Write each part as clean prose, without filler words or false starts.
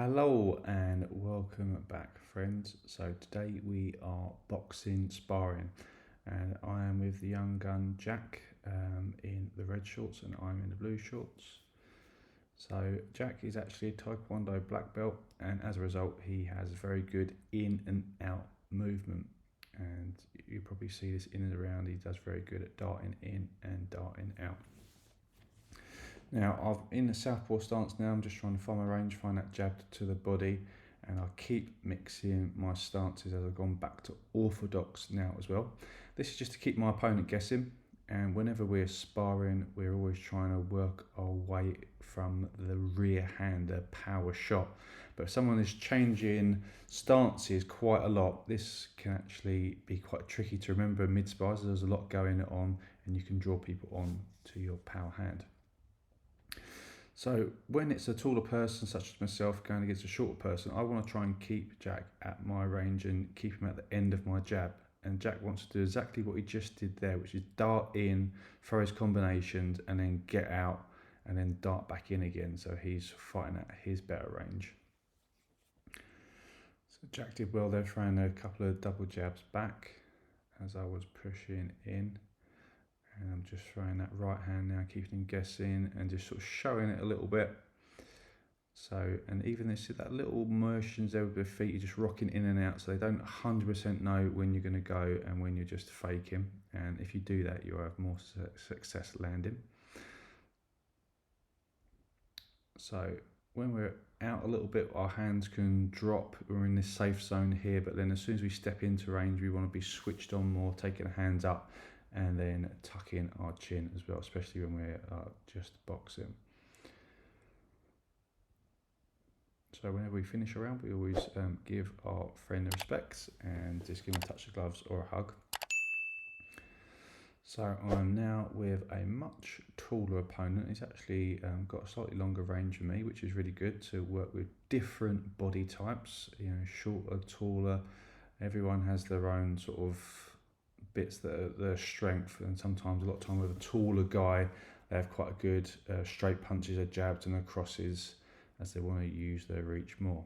Hello and welcome back, friends. So today we are boxing sparring, and I am with the young gun Jack in the red shorts, and I'm in the blue shorts. So Jack is actually a Taekwondo black belt, and as a result, he has very good in and out movement. And you probably see this in and around. He does very good at darting in and darting out. Now I'm in the southpaw stance now. I'm just trying to find my range, find that jab to the body, and I keep mixing my stances as I've gone back to orthodox now as well. This is just to keep my opponent guessing. And whenever we're sparring, we're always trying to work our way from the rear hand, a power shot. But if someone is changing stances quite a lot, this can actually be quite tricky to remember mid spars. There's a lot going on, and you can draw people on to your power hand. So when it's a taller person, such as myself, going against a shorter person, I want to try and keep Jack at my range and keep him at the end of my jab. And Jack wants to do exactly what he just did there, which is dart in, throw his combinations, and then get out, and then dart back in again. So he's fighting at his better range. So Jack did well there, throwing a couple of double jabs back as I was pushing in. And I'm just throwing that right hand now, keeping him guessing and just sort of showing it a little bit. So, and even this, that little motions there with the feet, you're just rocking in and out, so they don't 100% know when you're going to go and when you're just faking. And if you do that, you'll have more success landing. So when we're out a little bit, our hands can drop. We're in this safe zone here, but then as soon as we step into range, we want to be switched on more, taking the hands up and then tucking our chin as well, especially when we're just boxing. So whenever we finish a round, we always give our friend the respects and just give him a touch of gloves or a hug. So I'm now with a much taller opponent. He's actually got a slightly longer range than me, which is really good to work with different body types, you know, shorter, taller. Everyone has their own sort of bits that are their strength, and sometimes a lot of time with a taller guy, they have quite a good straight punches, their jabs and their crosses, as they want to use their reach more.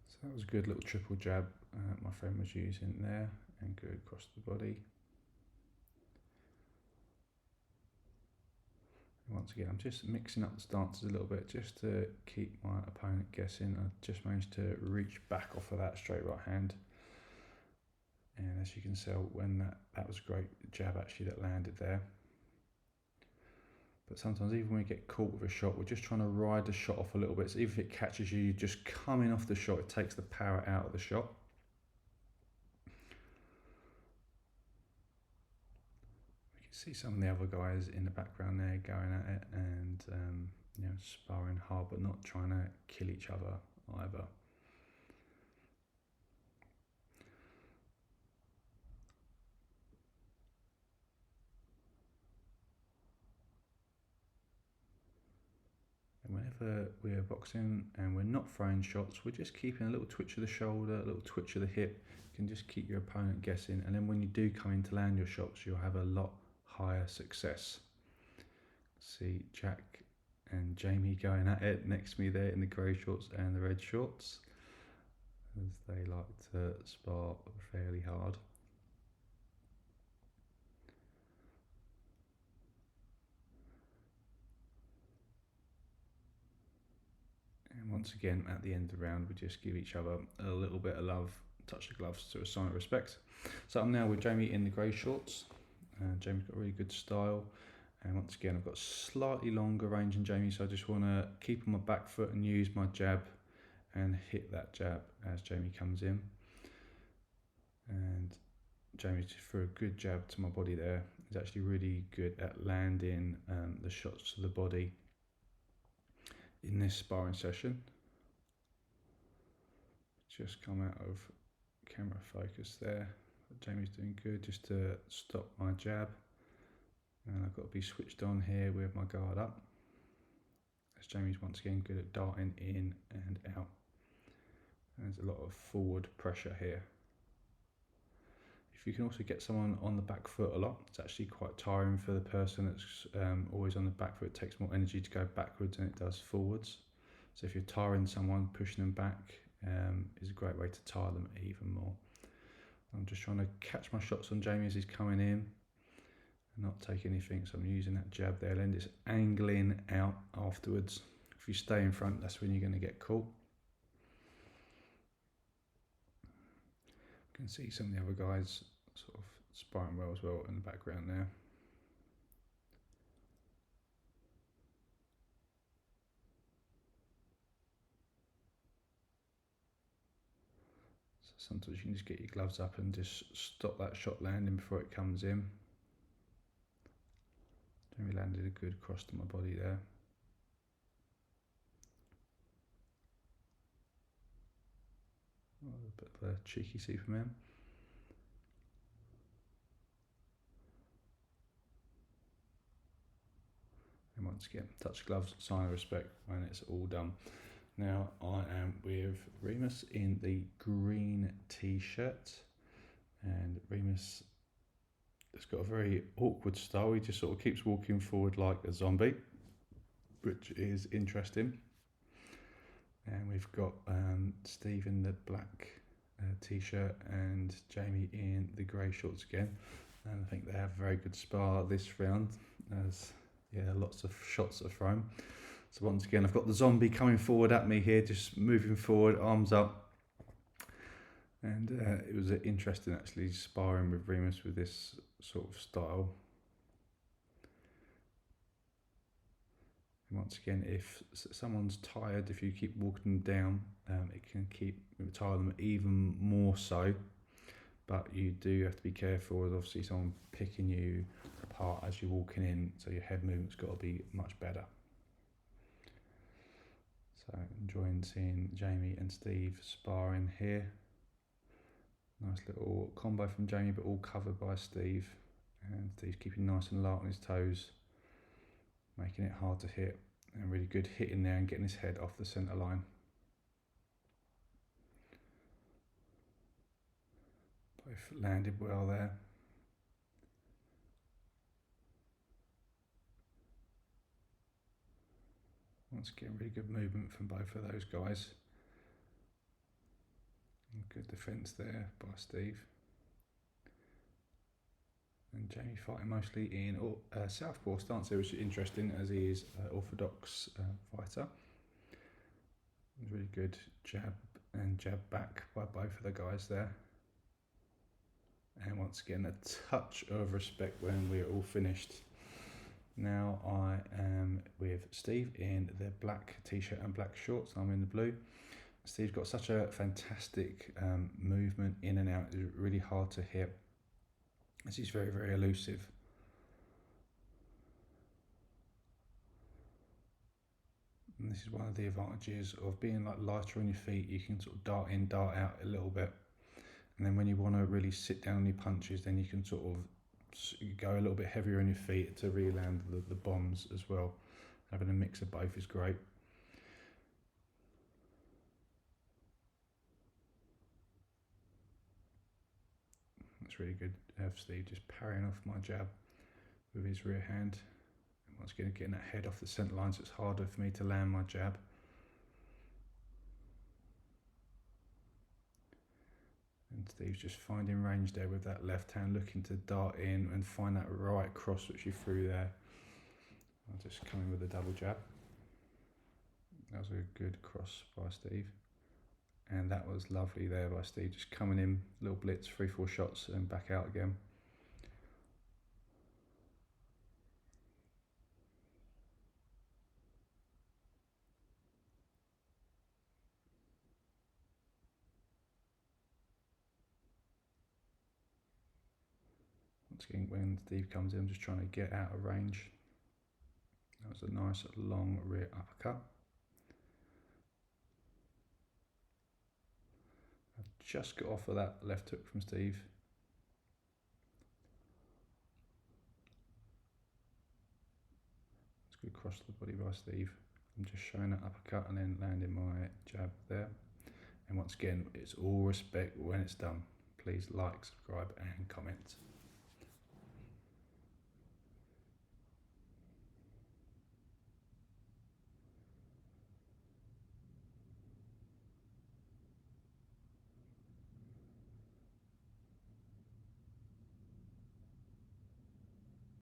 So that was a good little triple jab my friend was using there, and good across the body. And once again, I'm just mixing up the stances a little bit just to keep my opponent guessing. I just managed to reach back off of that straight right hand. And as you can tell, when that was a great jab actually that landed there. But sometimes even when we get caught with a shot, we're just trying to ride the shot off a little bit. So even if it catches you, you're just coming off the shot, it takes the power out of the shot. We can see some of the other guys in the background there going at it and you know, sparring hard, but not trying to kill each other either. Whenever we're boxing and we're not throwing shots, we're just keeping a little twitch of the shoulder, a little twitch of the hip. You can just keep your opponent guessing, and then when you do come in to land your shots, you'll have a lot higher success. See Jack and Jamie going at it next to me there in the grey shorts and the red shorts, as they like to spar fairly hard. And once again, at the end of the round, we just give each other a little bit of love, touch the gloves to a sign of respect. So I'm now with Jamie in the grey shorts. Jamie's got really good style. And once again, I've got slightly longer range than Jamie, so I just want to keep on my back foot and use my jab and hit that jab as Jamie comes in. And Jamie just threw a good jab to my body there. He's actually really good at landing the shots to the body in this sparring session. Just come out of camera focus there. Jamie's doing good just to stop my jab. And I've got to be switched on here with my guard up, as Jamie's once again good at darting in and out. And there's a lot of forward pressure here. If you can also get someone on the back foot a lot, it's actually quite tiring for the person that's always on the back foot. It takes more energy to go backwards than it does forwards. So if you're tiring someone, pushing them back is a great way to tire them even more. I'm just trying to catch my shots on Jamie as he's coming in and not take anything. So I'm using that jab there, and it's angling out afterwards. If you stay in front, that's when you're going to get caught. You can see some of the other guys sort of sparring well as well in the background there. So sometimes you can just get your gloves up and just stop that shot landing before it comes in. Jamie landed a good cross to my body there. Oh, a bit of a cheeky Superman. And once again, touch gloves, sign of respect when it's all done. Now I am with Remus in the green t-shirt, and Remus has got a very awkward style. He just sort of keeps walking forward like a zombie, which is interesting. And we've got Steve in the black t-shirt and Jamie in the grey shorts again. And I think they have a very good spar this round, as lots of shots are thrown. So once again, I've got the zombie coming forward at me here, just moving forward, arms up. And it was interesting actually sparring with Remus with this sort of style. And once again, if someone's tired, if you keep walking them down, it can tire them even more so. But you do have to be careful with obviously someone picking you apart as you're walking in, so your head movement's got to be much better. So enjoying seeing Jamie and Steve sparring here. Nice little combo from Jamie, but all covered by Steve. And Steve's keeping nice and light on his toes, making it hard to hit, and really good hitting there and getting his head off the centre line. Both landed well there. Once again, really good movement from both of those guys. And good defence there by Steve. And Jamie fighting mostly in southpaw stance there, which is interesting as he is an orthodox fighter. Really good jab and jab back by both of the guys there. And once again, a touch of respect when we're all finished. Now I am with Steve in the black t-shirt and black shorts. I'm in the blue. Steve's got such a fantastic movement in and out. It's really hard to hit, as he's very, very elusive. And this is one of the advantages of being like lighter on your feet. You can sort of dart in, dart out a little bit. And then when you want to really sit down on your punches, then you can sort of go a little bit heavier on your feet to really land the bombs as well. Having a mix of both is great. That's really good. Steve just parrying off my jab with his rear hand. And once again, getting that head off the centre line, so it's harder for me to land my jab. And Steve's just finding range there with that left hand, looking to dart in and find that right cross which he threw there. I'll just come in with a double jab. That was a good cross by Steve. And that was lovely there by Steve, just coming in, little blitz, 3-4 shots and back out again. Once again, when Steve comes in, I'm just trying to get out of range. That was a nice long rear uppercut. I just got off of that left hook from Steve. It's a good cross to the body by Steve. I'm just showing that uppercut and then landing my jab there. And once again, it's all respect when it's done. please like, subscribe and comment.